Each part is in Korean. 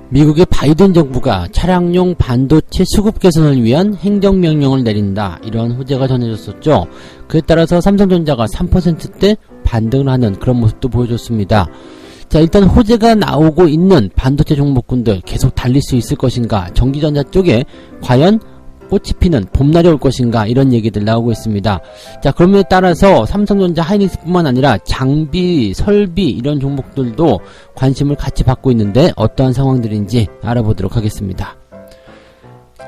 미국의 바이든 정부가 차량용 반도체 수급 개선을 위한 행정명령을 내린다, 이런 호재가 전해졌었죠. 그에 따라서 삼성전자가 3%대 반등을 하는 그런 모습도 보여줬습니다. 자, 일단 호재가 나오고 있는 반도체 종목군들 계속 달릴 수 있을 것인가, 전기전자 쪽에 과연 꽃이 피는 봄날이 올 것인가, 이런 얘기들 나오고 있습니다. 자, 그럼에 따라서 삼성전자, 하이닉스 뿐만 아니라 장비, 설비 이런 종목들도 관심을 같이 받고 있는데 어떠한 상황들인지 알아보도록 하겠습니다.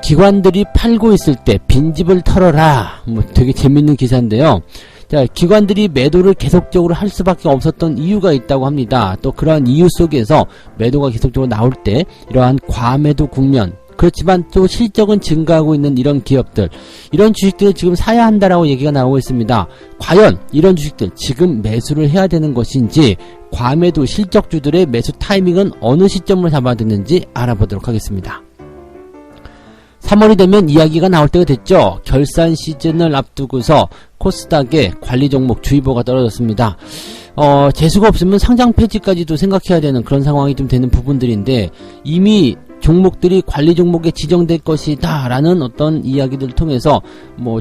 기관들이 팔고 있을 때 빈집을 털어라, 되게 재밌는 기사인데요. 자, 기관들이 매도를 계속적으로 할 수밖에 없었던 이유가 있다고 합니다. 또 그러한 이유 속에서 매도가 계속적으로 나올 때 이러한 과매도 국면, 그렇지만 또 실적은 증가하고 있는 이런 기업들, 이런 주식들을 지금 사야 한다라고 얘기가 나오고 있습니다. 과연 이런 주식들 지금 매수를 해야 되는 것인지, 과매도 실적주들의 매수 타이밍은 어느 시점으로 잡아야 되는지 알아보도록 하겠습니다. 3월이 되면 이야기가 나올 때가 됐죠. 결산 시즌을 앞두고서 코스닥의 관리 종목 주의보가 떨어졌습니다. 재수가 없으면 상장 폐지까지도 생각해야 되는 그런 상황이 좀 되는 부분들인데, 이미 종목들이 관리 종목에 지정될 것이다 라는 어떤 이야기들을 통해서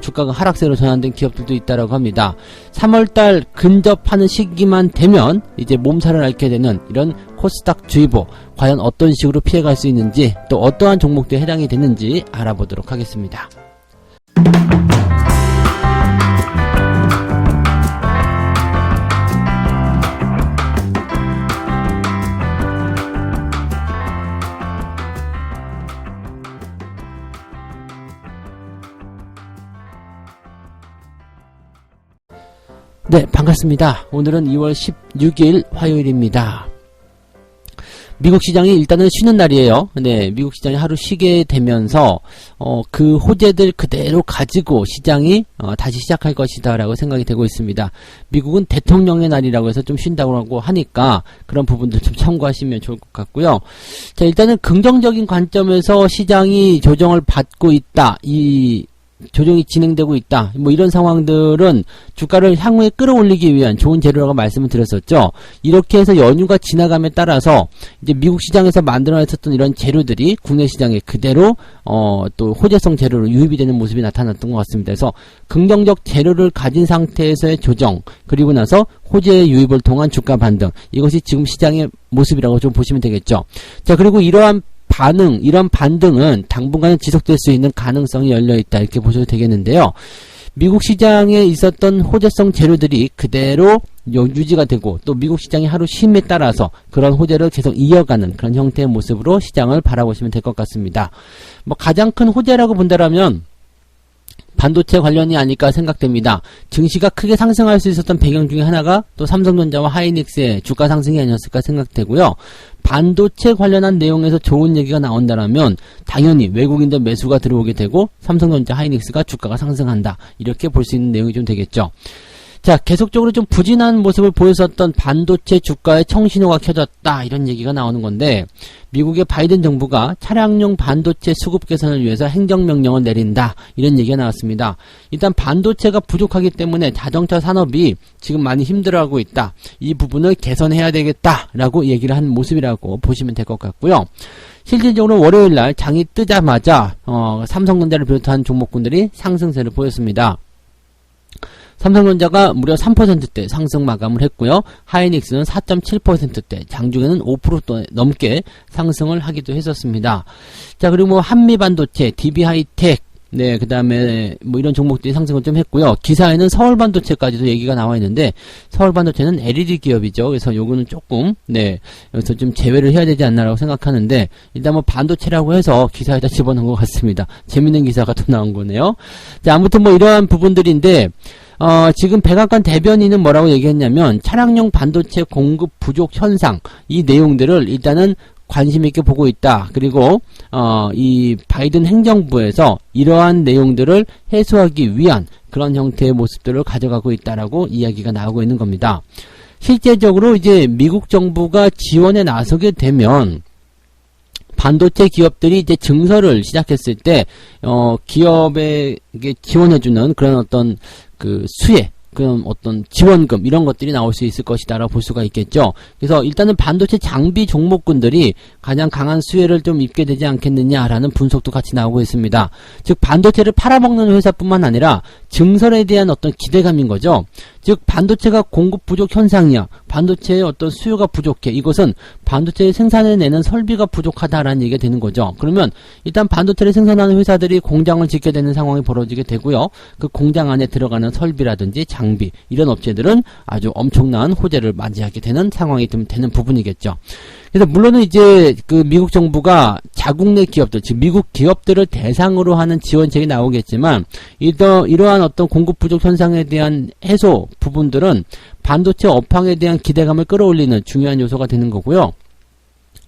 주가가 하락세로 전환된 기업들도 있다라고 합니다. 3월달 근접하는 시기만 되면 이제 몸살을 앓게 되는 이런 코스닥 주의보, 과연 어떤 식으로 피해갈 수 있는지, 또 어떠한 종목들에 해당이 되는지 알아보도록 하겠습니다. 네, 반갑습니다. 오늘은 2월 16일 화요일입니다. 미국 시장이 일단은 쉬는 날이에요. 네, 미국 시장이 하루 쉬게 되면서 그 호재들 그대로 가지고 시장이 다시 시작할 것이다 라고 생각이 되고 있습니다. 미국은 대통령의 날이라고 해서 좀 쉰다고 하니까 그런 부분들 좀 참고하시면 좋을 것 같고요. 자, 일단은 긍정적인 관점에서 시장이 조정을 받고 있다, 이 조정이 진행되고 있다, 이런 상황들은 주가를 향후에 끌어올리기 위한 좋은 재료라고 말씀을 드렸었죠. 이렇게 해서 연휴가 지나감에 따라서 이제 미국 시장에서 만들어냈었던 이런 재료들이 국내 시장에 그대로 또 호재성 재료로 유입이 되는 모습이 나타났던 것 같습니다. 그래서 긍정적 재료를 가진 상태에서의 조정, 그리고 나서 호재 유입을 통한 주가 반등, 이것이 지금 시장의 모습이라고 좀 보시면 되겠죠. 자, 그리고 이러한 이런 반등은 당분간은 지속될 수 있는 가능성이 열려있다, 이렇게 보셔도 되겠는데요. 미국 시장에 있었던 호재성 재료들이 그대로 유지가 되고, 또 미국 시장이 하루 쉼에 따라서 그런 호재를 계속 이어가는 그런 형태의 모습으로 시장을 바라보시면 될 것 같습니다. 가장 큰 호재라고 본다라면 반도체 관련이 아닐까 생각됩니다. 증시가 크게 상승할 수 있었던 배경 중에 하나가 또 삼성전자와 하이닉스의 주가 상승이 아니었을까 생각되고요. 반도체 관련한 내용에서 좋은 얘기가 나온다면 당연히 외국인들 매수가 들어오게 되고 삼성전자, 하이닉스가 주가가 상승한다, 이렇게 볼 수 있는 내용이 좀 되겠죠. 자, 계속적으로 좀 부진한 모습을 보였었던 반도체 주가의 청신호가 켜졌다, 이런 얘기가 나오는 건데, 미국의 바이든 정부가 차량용 반도체 수급 개선을 위해서 행정명령을 내린다, 이런 얘기가 나왔습니다. 일단 반도체가 부족하기 때문에 자동차 산업이 지금 많이 힘들어하고 있다, 이 부분을 개선해야 되겠다 라고 얘기를 한 모습이라고 보시면 될 것 같고요. 실질적으로 월요일날 장이 뜨자마자 삼성전자를 비롯한 종목군들이 상승세를 보였습니다. 삼성전자가 무려 3%대 상승 마감을 했고요. 하이닉스는 4.7%대, 장중에는 5% 넘게 상승을 하기도 했었습니다. 자, 그리고 한미반도체, DB하이텍, 네, 그 다음에 이런 종목들이 상승을 좀 했고요. 기사에는 서울반도체까지도 얘기가 나와 있는데, 서울반도체는 LED 기업이죠. 그래서 요거는 조금, 네, 여기서 좀 제외를 해야 되지 않나라고 생각하는데, 일단 반도체라고 해서 기사에다 집어넣은 것 같습니다. 재밌는 기사가 또 나온 거네요. 자, 아무튼 이러한 부분들인데, 지금 백악관 대변인은 뭐라고 얘기했냐면, 차량용 반도체 공급 부족 현상, 이 내용들을 일단은 관심있게 보고 있다. 그리고 이 바이든 행정부에서 이러한 내용들을 해소하기 위한 그런 형태의 모습들을 가져가고 있다라고 이야기가 나오고 있는 겁니다. 실제적으로 이제 미국 정부가 지원에 나서게 되면 반도체 기업들이 이제 증설을 시작했을 때 기업에게 지원해주는 그런 어떤 그 수혜, 그런 어떤 지원금 이런 것들이 나올 수 있을 것이다라고 볼 수가 있겠죠. 그래서 일단은 반도체 장비 종목군들이 가장 강한 수혜를 좀 입게 되지 않겠느냐라는 분석도 같이 나오고 있습니다. 즉 반도체를 팔아먹는 회사뿐만 아니라 증설에 대한 어떤 기대감인 거죠. 즉 반도체가 공급 부족 현상이야. 반도체의 어떤 수요가 부족해. 이것은 반도체를 생산해내는 설비가 부족하다라는 얘기가 되는 거죠. 그러면 일단 반도체를 생산하는 회사들이 공장을 짓게 되는 상황이 벌어지게 되고요. 그 공장 안에 들어가는 설비라든지 장비 이런 업체들은 아주 엄청난 호재를 맞이하게 되는 상황이 되는 부분이겠죠. 그래서 물론은 이제 그 미국 정부가 자국 내 기업들, 즉 미국 기업들을 대상으로 하는 지원책이 나오겠지만 이러한 어떤 공급 부족 현상에 대한 해소 부분들은 반도체 업황에 대한 기대감을 끌어올리는 중요한 요소가 되는 거고요.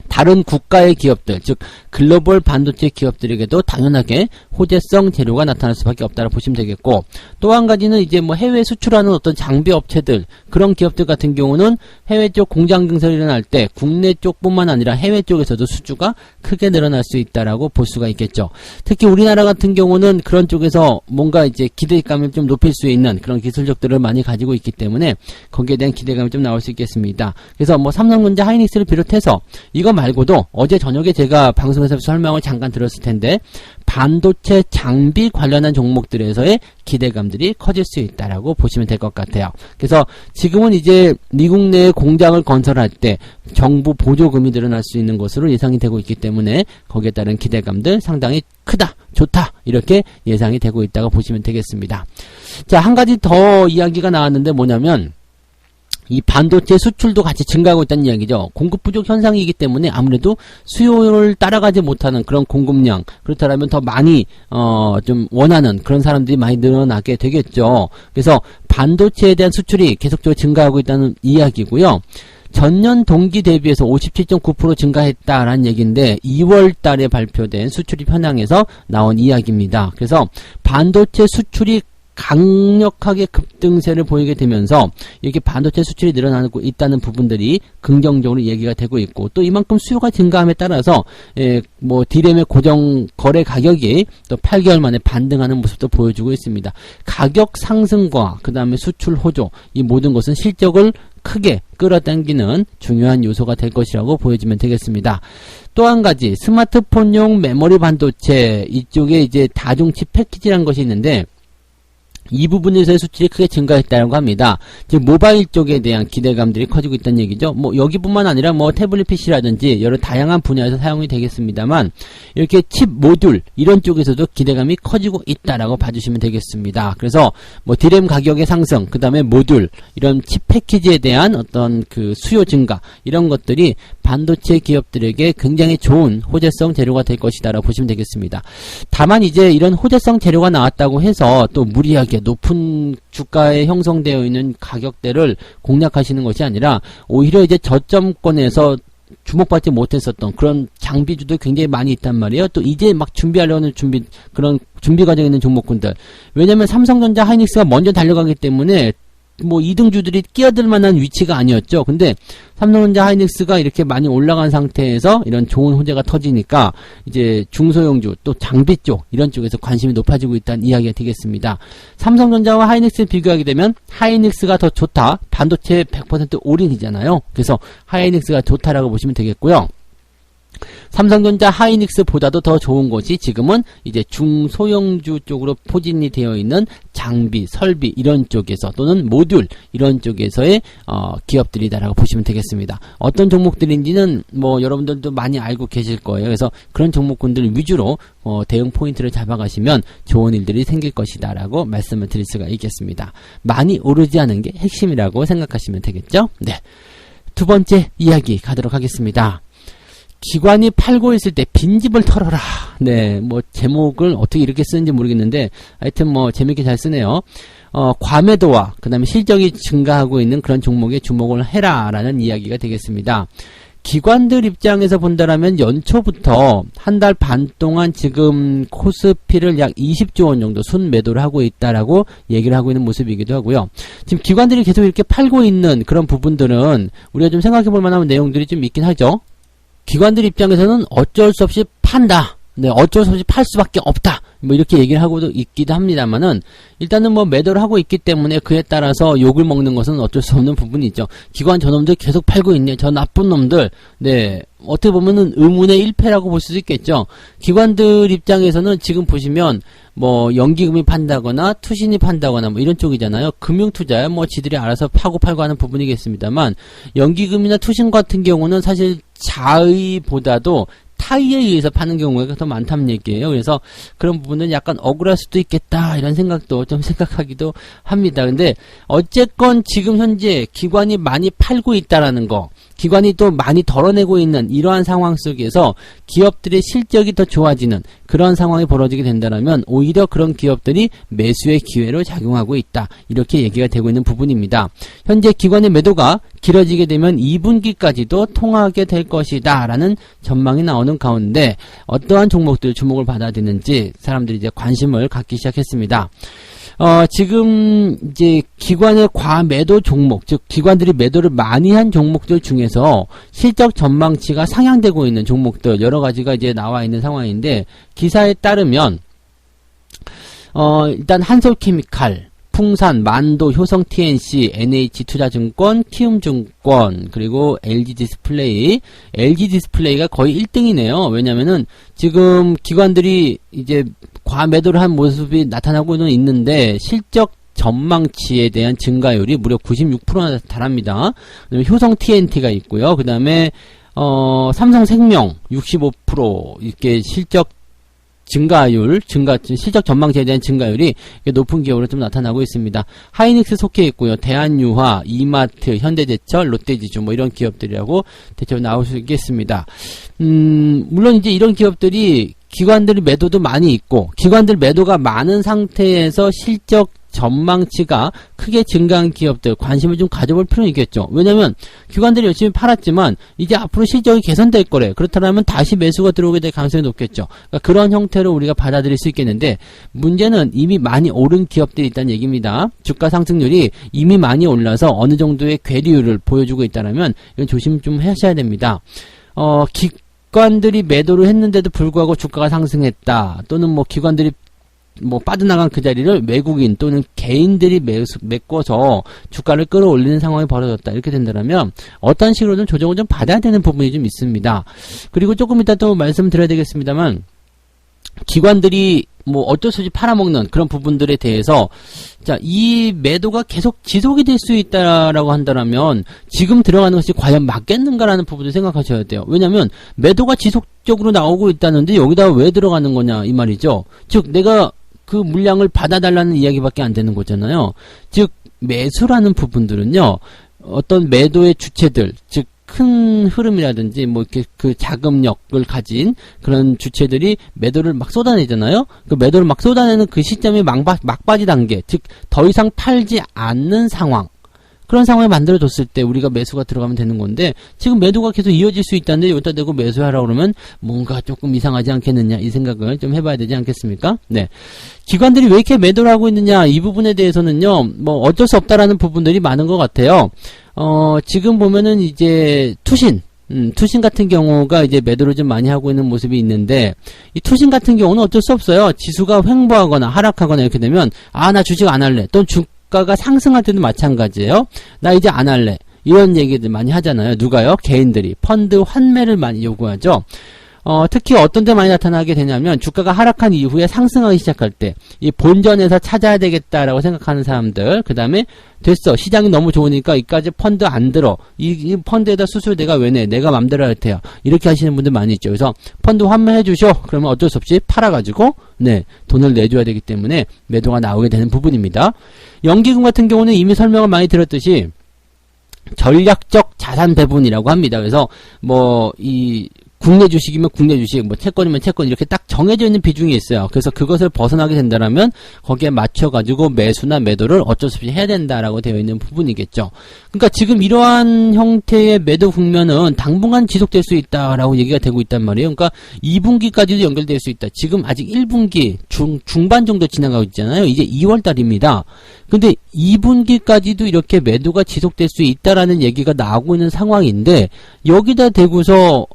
다른 국가의 기업들, 즉 글로벌 반도체 기업들에게도 당연하게 호재성 재료가 나타날 수밖에 없다고 보시면 되겠고, 또 한 가지는 이제 뭐 해외 수출하는 어떤 장비 업체들, 그런 기업들 같은 경우는 해외 쪽 공장 증설이 일어날 때 국내 쪽뿐만 아니라 해외 쪽에서도 수주가 크게 늘어날 수 있다라고 볼 수가 있겠죠. 특히 우리나라 같은 경우는 그런 쪽에서 뭔가 이제 기대감을 좀 높일 수 있는 그런 기술력들을 많이 가지고 있기 때문에 거기에 대한 기대감이 좀 나올 수 있겠습니다. 그래서 뭐 삼성전자, 하이닉스를 비롯해서 이거 말고도 어제 저녁에 제가 방송에서 설명을 잠깐 들었을 텐데 반도체 장비 관련한 종목들에서의 기대감들이 커질 수 있다라고 보시면 될 것 같아요. 그래서 지금은 이제 미국 내에 공장을 건설할 때 정부 보조금이 늘어날 수 있는 것으로 예상이 되고 있기 때문에 거기에 따른 기대감들 상당히 크다, 좋다 이렇게 예상이 되고 있다고 보시면 되겠습니다. 자, 한 가지 더 이야기가 나왔는데 뭐냐면 이 반도체 수출도 같이 증가하고 있다는 이야기죠. 공급 부족 현상이기 때문에 아무래도 수요를 따라가지 못하는 그런 공급량, 그렇다면 더 많이 좀 원하는 그런 사람들이 많이 늘어나게 되겠죠. 그래서 반도체에 대한 수출이 계속적으로 증가하고 있다는 이야기고요. 전년 동기 대비해서 57.9% 증가했다라는 얘기인데 2월 달에 발표된 수출입 현황에서 나온 이야기입니다. 그래서 반도체 수출이 강력하게 급등세를 보이게 되면서 이렇게 반도체 수출이 늘어나고 있다는 부분들이 긍정적으로 얘기가 되고 있고, 또 이만큼 수요가 증가함에 따라서 뭐 디램의 고정 거래 가격이 또 8개월 만에 반등하는 모습도 보여주고 있습니다. 가격 상승과 그 다음에 수출 호조, 이 모든 것은 실적을 크게 끌어당기는 중요한 요소가 될 것이라고 보여지면 되겠습니다. 또 한 가지 스마트폰용 메모리 반도체, 이쪽에 이제 다중칩 패키지라는 것이 있는데 이 부분에서의 수출이 크게 증가했다고 합니다. 즉 모바일 쪽에 대한 기대감들이 커지고 있다는 얘기죠. 뭐 여기뿐만 아니라 뭐 태블릿 PC라든지 여러 다양한 분야에서 사용이 되겠습니다만 이렇게 칩 모듈 이런 쪽에서도 기대감이 커지고 있다라고 봐주시면 되겠습니다. 그래서 뭐 디램 가격의 상승, 그 다음에 모듈 이런 칩 패키지에 대한 어떤 그 수요 증가 이런 것들이 반도체 기업들에게 굉장히 좋은 호재성 재료가 될 것이다라고 보시면 되겠습니다. 다만 이제 이런 호재성 재료가 나왔다고 해서 또 무리하게 높은 주가에 형성되어 있는 가격대를 공략하시는 것이 아니라 오히려 이제 저점권에서 주목받지 못했었던 그런 장비주도 굉장히 많이 있단 말이에요. 또 이제 막 준비하려는 그런 준비 과정에 있는 종목군들. 왜냐면 삼성전자, 하이닉스가 먼저 달려가기 때문에 뭐 2등주들이 끼어들 만한 위치가 아니었죠. 근데 삼성전자, 하이닉스가 이렇게 많이 올라간 상태에서 이런 좋은 호재가 터지니까 이제 중소형주 또 장비 쪽 이런 쪽에서 관심이 높아지고 있다는 이야기가 되겠습니다. 삼성전자와 하이닉스를 비교하게 되면 하이닉스가 더 좋다. 반도체 100% 올인이잖아요. 그래서 하이닉스가 좋다라고 보시면 되겠고요. 삼성전자, 하이닉스보다도 더 좋은 것이 지금은 이제 중소형주 쪽으로 포진이 되어 있는 장비, 설비 이런 쪽에서 또는 모듈 이런 쪽에서의 기업들이다라고 보시면 되겠습니다. 어떤 종목들인지는 뭐 여러분들도 많이 알고 계실 거예요. 그래서 그런 종목군들 위주로 대응 포인트를 잡아가시면 좋은 일들이 생길 것이다라고 말씀을 드릴 수가 있겠습니다. 많이 오르지 않은 게 핵심이라고 생각하시면 되겠죠? 네. 두 번째 이야기 가도록 하겠습니다. 기관이 팔고 있을 때 빈집을 털어라. 네, 뭐 제목을 어떻게 이렇게 쓰는지 모르겠는데 하여튼 뭐 재밌게 잘 쓰네요. 과매도와 그 다음에 실적이 증가하고 있는 그런 종목에 주목을 해라 라는 이야기가 되겠습니다. 기관들 입장에서 본다라면 연초부터 한 달 반 동안 지금 코스피를 약 20조 원 정도 순매도를 하고 있다라고 얘기를 하고 있는 모습이기도 하고요. 지금 기관들이 계속 이렇게 팔고 있는 그런 부분들은 우리가 좀 생각해 볼 만한 내용들이 좀 있긴 하죠. 기관들 입장에서는 어쩔 수 없이 판다. 네, 어쩔 수 없이 팔 수밖에 없다. 뭐 이렇게 얘기를 하고도 있기도 합니다만은 일단은 뭐 매도를 하고 있기 때문에 그에 따라서 욕을 먹는 것은 어쩔 수 없는 부분이죠. 기관 저놈들 계속 팔고 있네. 저 나쁜 놈들. 네, 어떻게 보면은 의문의 일패라고 볼 수도 있겠죠. 기관들 입장에서는 지금 보시면 뭐 연기금이 판다거나 투신이 판다거나 뭐 이런 쪽이잖아요. 금융투자야 뭐 지들이 알아서 파고 팔고 하는 부분이겠습니다만 연기금이나 투신 같은 경우는 사실 자의보다도 타의에 의해서 파는 경우가 더 많다는 얘기예요. 그래서 그런 부분은 약간 억울할 수도 있겠다 이런 생각도 좀 생각하기도 합니다. 근데 어쨌건 지금 현재 기관이 많이 팔고 있다라는 거, 기관이 또 많이 덜어내고 있는 이러한 상황 속에서 기업들의 실적이 더 좋아지는 그런 상황이 벌어지게 된다면 오히려 그런 기업들이 매수의 기회로 작용하고 있다. 이렇게 얘기가 되고 있는 부분입니다. 현재 기관의 매도가 길어지게 되면 2분기까지도 통하게 될 것이다 라는 전망이 나오는 가운데 어떠한 종목들 주목을 받아야 되는지 사람들이 이제 관심을 갖기 시작했습니다. 지금 이제 기관의 과매도 종목, 즉 기관들이 매도를 많이 한 종목들 중에서 실적 전망치가 상향되고 있는 종목들 여러 가지가 이제 나와 있는 상황인데 기사에 따르면 일단 한솔케미칼, 풍산, 만도, 효성 TNC, NH투자증권, 키움증권, 그리고 LG디스플레이가 거의 1등이네요. 왜냐면은 지금 기관들이 이제 과매도를 한 모습이 나타나고는 있는데 실적 전망치에 대한 증가율이 무려 96%나 달합니다. 그다음에 효성 TNT가 있고요. 그 다음에 삼성생명 65% 이렇게 실적 실적 전망치에 대한 증가율이 높은 기업으로 좀 나타나고 있습니다. 하이닉스 속해 있고요. 대한유화, 이마트, 현대제철, 롯데지주 뭐 이런 기업들이라고 대체로 나올 수 있겠습니다. 물론 이제 이런 기업들이 기관들 매도도 많이 있고 기관들 매도가 많은 상태에서 실적 전망치가 크게 증가한 기업들 관심을 좀 가져볼 필요는 있겠죠. 왜냐면 기관들이 열심히 팔았지만 이제 앞으로 실적이 개선될 거래. 그렇다면 다시 매수가 들어오게 될 가능성이 높겠죠. 그러니까 그런 형태로 우리가 받아들일 수 있겠는데 문제는 이미 많이 오른 기업들이 있다는 얘기입니다. 주가 상승률이 이미 많이 올라서 어느 정도의 괴리율을 보여주고 있다면 이건 조심 좀 하셔야 됩니다. 기관들이 매도를 했는데도 불구하고 주가가 상승했다. 또는 뭐 기관들이 빠져나간 그 자리를 외국인 또는 개인들이 메꿔서 주가를 끌어올리는 상황이 벌어졌다. 이렇게 된다면 어떤 식으로든 조정을 좀 받아야 되는 부분이 좀 있습니다. 그리고 조금 이따 또 말씀드려야 되겠습니다만 기관들이 어쩔 수 없이 팔아먹는 그런 부분들에 대해서 이 매도가 계속 지속이 될 수 있다라고 한다면 지금 들어가는 것이 과연 맞겠는가라는 부분을 생각하셔야 돼요. 왜냐하면 매도가 지속적으로 나오고 있다는데 여기다 왜 들어가는 거냐 이 말이죠. 즉 내가 그 물량을 받아달라는 이야기밖에 안 되는 거잖아요. 즉 매수라는 부분들은요. 어떤 매도의 주체들, 즉 큰 흐름이라든지 이렇게 그 자금력을 가진 그런 주체들이 매도를 막 쏟아내잖아요. 그 매도를 막 쏟아내는 그 시점이 막바지 단계, 즉 더 이상 팔지 않는 상황. 그런 상황을 만들어줬을 때 우리가 매수가 들어가면 되는 건데 지금 매도가 계속 이어질 수 있다는데 여기다 대고 매수하라고 그러면 뭔가 조금 이상하지 않겠느냐 이 생각을 좀 해봐야 되지 않겠습니까? 네. 기관들이 왜 이렇게 매도를 하고 있느냐 이 부분에 대해서는요 어쩔 수 없다라는 부분들이 많은 것 같아요. 지금 보면은 이제 투신 같은 경우가 이제 매도를 좀 많이 하고 있는 모습이 있는데 이 투신 같은 경우는 어쩔 수 없어요. 지수가 횡보하거나 하락하거나 이렇게 되면 나 주식 안 할래. 또는 주가가 상승할 때도 마찬가지예요. 나 이제 안 할래. 이런 얘기들 많이 하잖아요. 누가요? 개인들이. 펀드 환매를 많이 요구하죠. 특히 어떤 데 많이 나타나게 되냐면 주가가 하락한 이후에 상승하기 시작할 때 이 본전에서 찾아야 되겠다라고 생각하는 사람들 그 다음에 됐어. 시장이 너무 좋으니까 이까지 펀드 안 들어. 이 펀드에다 수수료 내가 왜 내? 내가 맘대로 할 테야. 이렇게 하시는 분들 많이 있죠. 그래서 펀드 환매해 주셔. 그러면 어쩔 수 없이 팔아가지고 돈을 내줘야 되기 때문에 매도가 나오게 되는 부분입니다. 연기금 같은 경우는 이미 설명을 많이 드렸듯이 전략적 자산 배분이라고 합니다. 그래서 국내 주식이면 국내 주식, 채권이면 채권 이렇게 딱 정해져 있는 비중이 있어요. 그래서 그것을 벗어나게 된다면 거기에 맞춰가지고 매수나 매도를 어쩔 수 없이 해야 된다라고 되어 있는 부분이겠죠. 그러니까 지금 이러한 형태의 매도 국면은 당분간 지속될 수 있다라고 얘기가 되고 있단 말이에요. 그러니까 2분기까지도 연결될 수 있다. 지금 아직 1분기 중반 정도 지나가고 있잖아요. 이제 2월 달입니다. 근데 2분기까지도 이렇게 매도가 지속될 수 있다라는 얘기가 나오고 있는 상황인데 여기다 대고서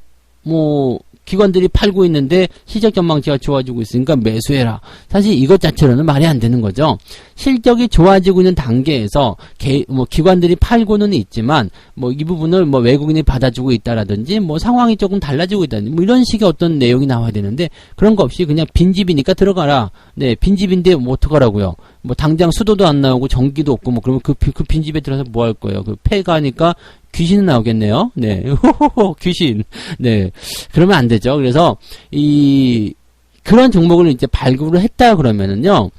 기관들이 팔고 있는데 실적 전망치가 좋아지고 있으니까 매수해라. 사실 이것 자체로는 말이 안 되는 거죠. 실적이 좋아지고 있는 단계에서 기관들이 팔고는 있지만 이 부분을 외국인이 받아주고 있다라든지 상황이 조금 달라지고 있다든지 이런 식의 어떤 내용이 나와야 되는데 그런 거 없이 그냥 빈집이니까 들어가라. 네, 빈집인데 어떡하라고요. 당장 수도도 안 나오고 전기도 없고 그러면 그 빈집에 들어서 뭐 할 거예요. 그 폐가니까 귀신은 나오겠네요. 네. 호호호, 귀신. 네. 그러면 안 되죠. 그래서, 그런 종목을 이제 발굴을 했다 그러면은요,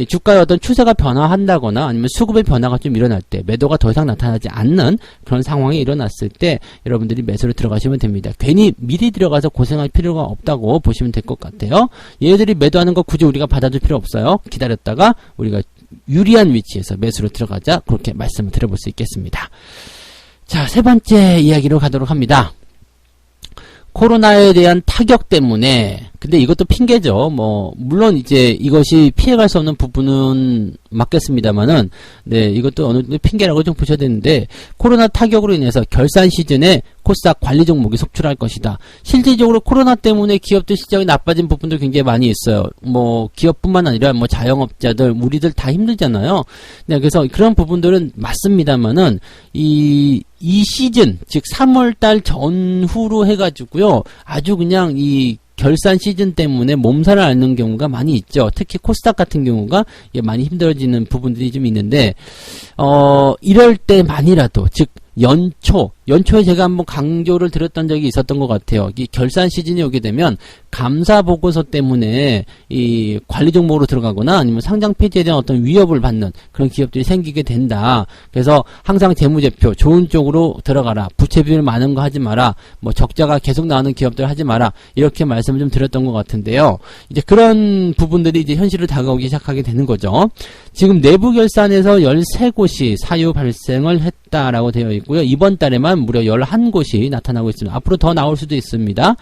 주가의 어떤 추세가 변화한다거나 아니면 수급의 변화가 좀 일어날 때, 매도가 더 이상 나타나지 않는 그런 상황이 일어났을 때, 여러분들이 매수를 들어가시면 됩니다. 괜히 미리 들어가서 고생할 필요가 없다고 보시면 될 것 같아요. 얘들이 매도하는 거 굳이 우리가 받아줄 필요 없어요. 기다렸다가 우리가 유리한 위치에서 매수로 들어가자. 그렇게 말씀을 드려볼 수 있겠습니다. 자, 세 번째 이야기로 가도록 합니다. 코로나에 대한 타격 때문에, 근데 이것도 핑계죠. 물론 이제 이것이 피해갈 수 없는 부분은 맞겠습니다만은, 네, 이것도 어느 정도 핑계라고 좀 보셔야 되는데, 코로나 타격으로 인해서 결산 시즌에 코스닥 관리 종목이 속출할 것이다. 실질적으로 코로나 때문에 기업들 실적이 나빠진 부분도 굉장히 많이 있어요. 기업뿐만 아니라 자영업자들, 우리들 다 힘들잖아요. 네, 그래서 그런 부분들은 맞습니다만은, 이 시즌, 즉 3월달 전후로 해가지고요, 아주 그냥 결산 시즌 때문에 몸살을 앓는 경우가 많이 있죠. 특히 코스닥 같은 경우가 많이 힘들어지는 부분들이 좀 있는데, 이럴 때만이라도, 즉 연초에 제가 한번 강조를 드렸던 적이 있었던 것 같아요. 이 결산 시즌이 오게 되면 감사 보고서 때문에 이 관리 종목으로 들어가거나 아니면 상장 폐지에 대한 어떤 위협을 받는 그런 기업들이 생기게 된다. 그래서 항상 재무제표 좋은 쪽으로 들어가라. 부채 비율 많은 거 하지 마라. 적자가 계속 나오는 기업들 하지 마라. 이렇게 말씀을 좀 드렸던 것 같은데요. 이제 그런 부분들이 이제 현실로 다가오기 시작하게 되는 거죠. 지금 내부 결산에서 13곳이 사유 발생을 했다라고 되어 있고요. 이번 달에만 무려 11곳이 나타나고 있습니다. 앞으로 더 나올 수도 있습니다.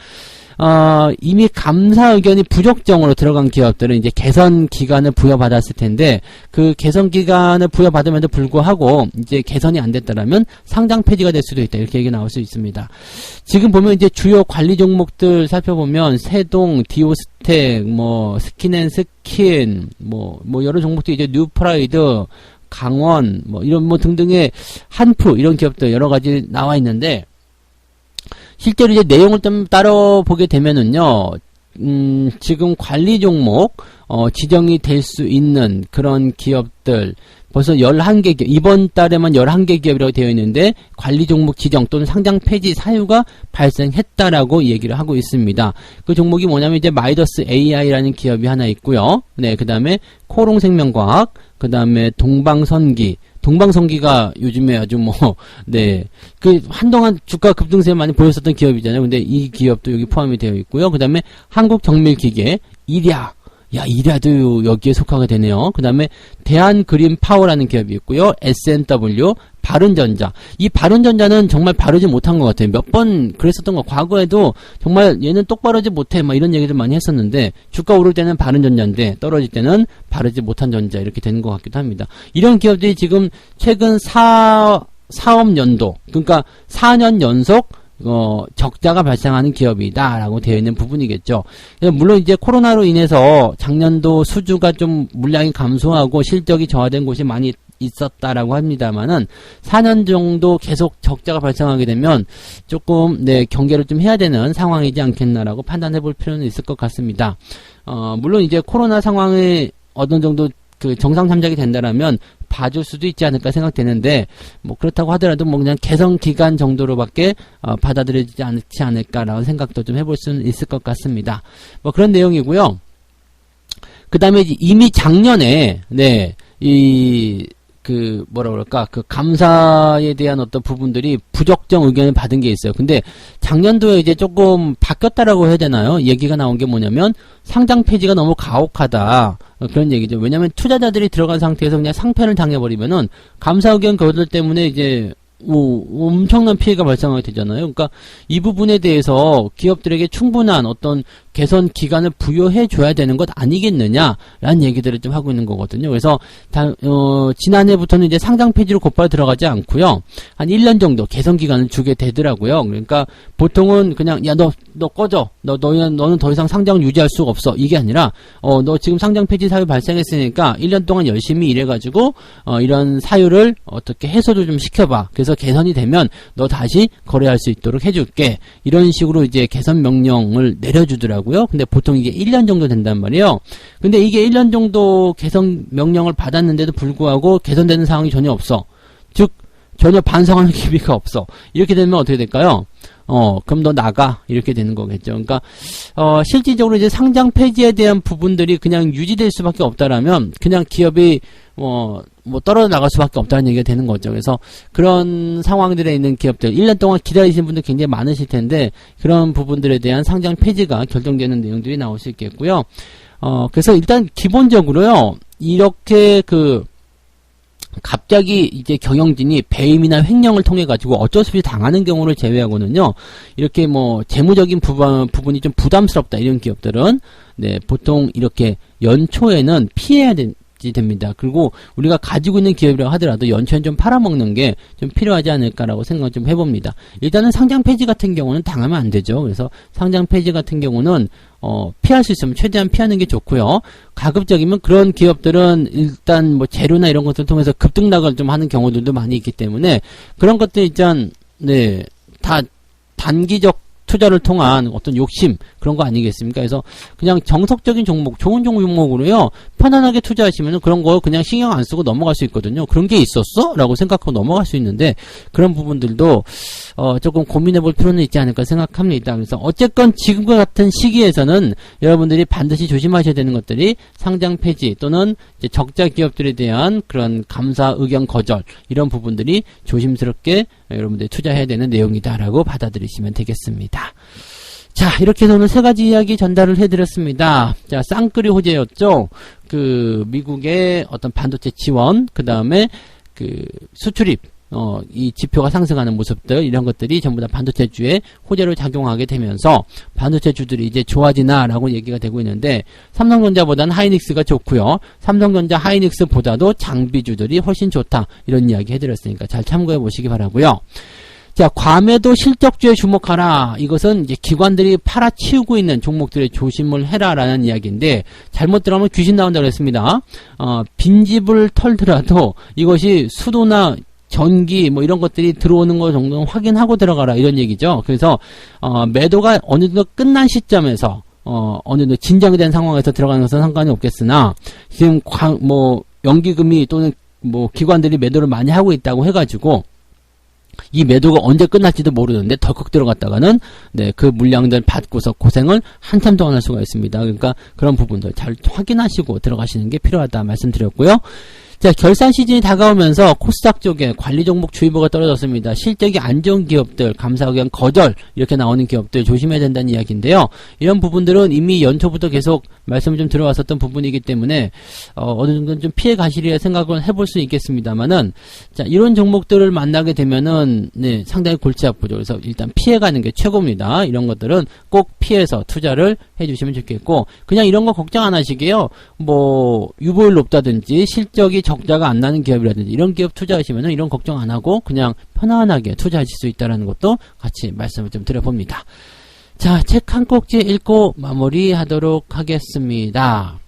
이미 감사 의견이 부적정으로 들어간 기업들은 이제 개선 기간을 부여받았을 텐데, 그 개선 기간을 부여받음에도 불구하고 이제 개선이 안 됐다라면 상장 폐지가 될 수도 있다. 이렇게 얘기 나올 수 있습니다. 지금 보면 이제 주요 관리 종목들 살펴보면 세동, 디오스텍, 스킨앤스킨, 여러 종목들 이제 뉴프라이드, 강원, 이런 등등의 한프, 이런 기업들 여러 가지 나와 있는데, 실제로 이제 내용을 좀 따로 보게 되면은요, 지금 관리 종목, 지정이 될 수 있는 그런 기업들, 벌써 11개 기업, 이번 달에만 11개 기업이라고 되어 있는데, 관리 종목 지정 또는 상장 폐지 사유가 발생했다라고 얘기를 하고 있습니다. 그 종목이 뭐냐면 이제 마이더스 AI라는 기업이 하나 있고요. 네, 그 다음에 코롱생명과학, 그 다음에 동방성기가 요즘에 아주 네. 한동안 주가 급등세 많이 보였었던 기업이잖아요. 근데 이 기업도 여기 포함이 되어 있고요. 그 다음에 한국정밀기계, 이랴. 이랴도 여기에 속하게 되네요. 그 다음에 대한그린파워라는 기업이 있고요. SNW, 바른전자. 이 바른전자는 정말 바르지 못한 것 같아요. 몇 번 그랬었던 거. 과거에도 정말 얘는 똑바르지 못해. 이런 얘기를 많이 했었는데, 주가 오를 때는 바른전자인데, 떨어질 때는 바르지 못한 전자. 이렇게 되는 것 같기도 합니다. 이런 기업들이 지금 최근 사업연도, 그러니까 4년 연속 적자가 발생하는 기업이다라고 되어 있는 부분이겠죠. 물론 이제 코로나로 인해서 작년도 수주가 좀 물량이 감소하고 실적이 저하된 곳이 많이 있었다라고 합니다만은 4년 정도 계속 적자가 발생하게 되면 조금 경계를 좀 해야 되는 상황이지 않겠나라고 판단해 볼 필요는 있을 것 같습니다. 물론 이제 코로나 상황에 어느 정도 정상 참작이 된다라면 봐줄 수도 있지 않을까 생각되는데, 그렇다고 하더라도 그냥 개선 기간 정도로밖에 받아들여지지 않지 않을까라는 생각도 좀 해볼 수는 있을 것 같습니다. 그런 내용이고요. 그 다음에 이미 작년에 감사에 대한 어떤 부분들이 부적정 의견을 받은 게 있어요. 근데 작년도에 이제 조금 바뀌었다라고 해야 되나요? 얘기가 나온 게 뭐냐면 상장 폐지가 너무 가혹하다. 그런 얘기죠. 왜냐면 투자자들이 들어간 상태에서 그냥 상패를 당해버리면은 감사 의견 그들 때문에 이제 엄청난 피해가 발생하게 되잖아요. 그러니까 이 부분에 대해서 기업들에게 충분한 어떤 개선 기간을 부여해 줘야 되는 것 아니겠느냐라는 얘기들을 좀 하고 있는 거거든요. 그래서 지난해부터는 이제 상장 폐지로 곧바로 들어가지 않고요. 한 1년 정도 개선 기간을 주게 되더라고요. 그러니까 보통은 그냥 야, 너 꺼져. 너는 더 이상 상장을 유지할 수가 없어. 이게 아니라 너 지금 상장 폐지 사유 발생했으니까 1년 동안 열심히 일해가지고 이런 사유를 어떻게 해소를 좀 시켜봐. 그래서 개선이 되면 너 다시 거래할 수 있도록 해줄게. 이런 식으로 이제 개선 명령을 내려주더라고요. 근데 보통 이게 1년 정도 된단 말이에요. 근데 이게 1년 정도 개선 명령을 받았는데도 불구하고 개선되는 상황이 전혀 없어. 즉 전혀 반성하는 기미가 없어. 이렇게 되면 어떻게 될까요? 그럼 너 나가. 이렇게 되는 거겠죠. 그러니까, 실질적으로 이제 상장 폐지에 대한 부분들이 그냥 유지될 수밖에 없다라면, 그냥 기업이, 떨어져 나갈 수밖에 없다는 얘기가 되는 거죠. 그래서 그런 상황들에 있는 기업들, 1년 동안 기다리시는 분들 굉장히 많으실 텐데, 그런 부분들에 대한 상장 폐지가 결정되는 내용들이 나올 수 있겠고요. 그래서 일단 기본적으로요, 이렇게 갑자기 이제 경영진이 배임이나 횡령을 통해 가지고 어쩔 수 없이 당하는 경우를 제외하고는요, 이렇게 재무적인 부분이 좀 부담스럽다 이런 기업들은 보통 이렇게 연초에는 피해야 됩니다. 그리고 우리가 가지고 있는 기업이라고 하더라도 연초엔 좀 팔아먹는 게 좀 필요하지 않을까라고 생각을 좀 해봅니다. 일단은 상장 폐지 같은 경우는 당하면 안 되죠. 그래서 상장 폐지 같은 경우는 피할 수 있으면 최대한 피하는 게 좋고요. 가급적이면 그런 기업들은 일단 재료나 이런 것들을 통해서 급등락을 좀 하는 경우들도 많이 있기 때문에 그런 것들 일단 다 단기적 투자를 통한 어떤 욕심 그런 거 아니겠습니까? 그래서 그냥 정석적인 종목, 좋은 종목으로요 편안하게 투자하시면 그런 거 그냥 신경 안 쓰고 넘어갈 수 있거든요. 그런 게 있었어? 라고 생각하고 넘어갈 수 있는데 그런 부분들도 조금 고민해 볼 필요는 있지 않을까 생각합니다. 그래서 어쨌건 지금과 같은 시기에서는 여러분들이 반드시 조심하셔야 되는 것들이 상장 폐지 또는 이제 적자 기업들에 대한 그런 감사 의견 거절 이런 부분들이 조심스럽게 여러분들이 투자해야 되는 내용이다라고 받아들이시면 되겠습니다. 자, 이렇게 해서 오늘 세 가지 이야기 전달을 해드렸습니다. 자, 쌍끌이 호재였죠. 미국의 어떤 반도체 지원, 그 다음에 수출입, 이 지표가 상승하는 모습들, 이런 것들이 전부 다 반도체주에 호재로 작용하게 되면서 반도체주들이 이제 좋아지나라고 얘기가 되고 있는데, 삼성전자보다는 하이닉스가 좋고요. 삼성전자 하이닉스보다도 장비주들이 훨씬 좋다. 이런 이야기 해드렸으니까 잘 참고해 보시기 바라고요. 자, 과매도 실적주에 주목하라. 이것은 이제 기관들이 팔아치우고 있는 종목들에 조심을 해라라는 이야기인데 잘못 들어가면 귀신 나온다고 했습니다. 빈집을 털더라도 이것이 수도나 전기 이런 것들이 들어오는 거 정도는 확인하고 들어가라 이런 얘기죠. 그래서 매도가 어느 정도 끝난 시점에서 어느 정도 진정이 된 상황에서 들어가는 것은 상관이 없겠으나 지금 연기금이 또는 기관들이 매도를 많이 하고 있다고 해가지고 이 매도가 언제 끝날지도 모르는데 덜컥 들어갔다가는 그 물량들 받고서 고생을 한참 동안 할 수가 있습니다. 그러니까 그런 부분들 잘 확인하시고 들어가시는 게 필요하다 말씀드렸고요. 자, 결산 시즌이 다가오면서 코스닥 쪽에 관리 종목 주의보가 떨어졌습니다. 실적이 안 좋은 기업들, 감사 의견 거절 이렇게 나오는 기업들 조심해야 된다는 이야기인데요. 이런 부분들은 이미 연초부터 계속 말씀을 좀 들어왔었던 부분이기 때문에 어느 정도 좀 피해 가시리라 생각을 해볼 수 있겠습니다만은 자, 이런 종목들을 만나게 되면은 상당히 골치 아프죠. 그래서 일단 피해가는 게 최고입니다. 이런 것들은 꼭 피해서 투자를 해주시면 좋겠고 그냥 이런 거 걱정 안 하시게요. 유보율 높다든지 실적이 적자가 안 나는 기업이라든지 이런 기업 투자하시면은 이런 걱정 안 하고 그냥 편안하게 투자하실 수 있다는 것도 같이 말씀을 좀 드려봅니다. 자, 책 한 꼭지 읽고 마무리하도록 하겠습니다.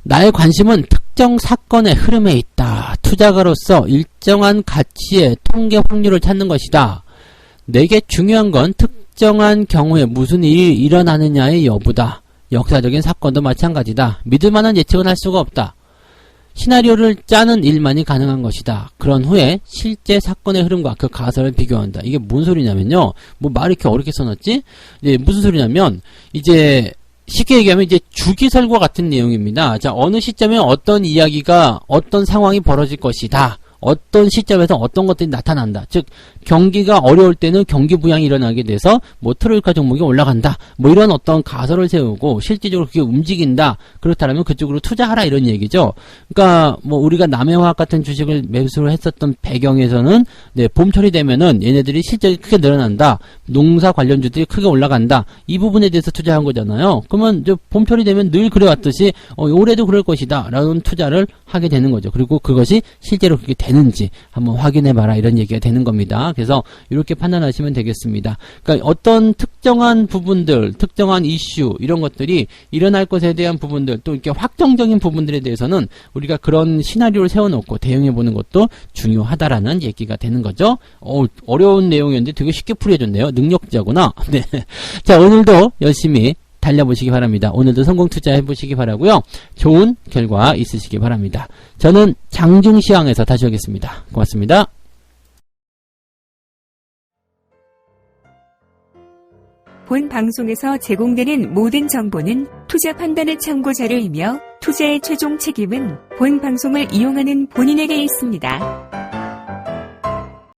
나의 관심은 특정 사건의 흐름에 있다. 투자가로서 일정한 가치의 통계 확률을 찾는 것이다. 내게 중요한 건 특정한 경우에 무슨 일이 일어나느냐의 여부다. 역사적인 사건도 마찬가지다. 믿을 만한 예측은 할 수가 없다. 시나리오를 짜는 일만이 가능한 것이다. 그런 후에 실제 사건의 흐름과 그 가설을 비교한다. 이게 뭔 소리냐면요. 말 이렇게 어렵게 써놨지? 무슨 소리냐면, 쉽게 얘기하면 주기설과 같은 내용입니다. 자, 어느 시점에 어떤 이야기가, 어떤 상황이 벌어질 것이다. 어떤 시점에서 어떤 것들이 나타난다. 즉 경기가 어려울 때는 경기 부양이 일어나게 돼서 뭐 트로이카 종목이 올라간다. 뭐 이런 어떤 가설을 세우고 실질적으로 그게 움직인다. 그렇다면 그쪽으로 투자하라 이런 얘기죠. 그러니까 뭐 우리가 남해화학 같은 주식을 매수를 했었던 배경에서는 네, 봄철이 되면은 얘네들이 실적이 크게 늘어난다. 농사 관련주들이 크게 올라간다. 이 부분에 대해서 투자한 거잖아요. 그러면 이제 봄철이 되면 늘 그래왔듯이 올해도 그럴 것이다. 라는 투자를 하게 되는 거죠. 그리고 그것이 실제로 그렇게 되는지 한번 확인해봐라 이런 얘기가 되는 겁니다. 그래서 이렇게 판단하시면 되겠습니다. 그러니까 어떤 특정한 부분들, 특정한 이슈 이런 것들이 일어날 것에 대한 부분들 또 이렇게 확정적인 부분들에 대해서는 우리가 그런 시나리오를 세워놓고 대응해보는 것도 중요하다라는 얘기가 되는 거죠. 어려운 내용이었는데 되게 쉽게 풀이해줬네요. 능력자구나. 네. 자, 오늘도 열심히 달려보시기 바랍니다. 오늘도 성공 투자해보시기 바라고요. 좋은 결과 있으시기 바랍니다. 저는 장중시황에서 다시 오겠습니다. 고맙습니다. 본 방송에서 제공되는 모든 정보는 투자 판단의 참고 자료이며 투자의 최종 책임은 본 방송을 이용하는 본인에게 있습니다.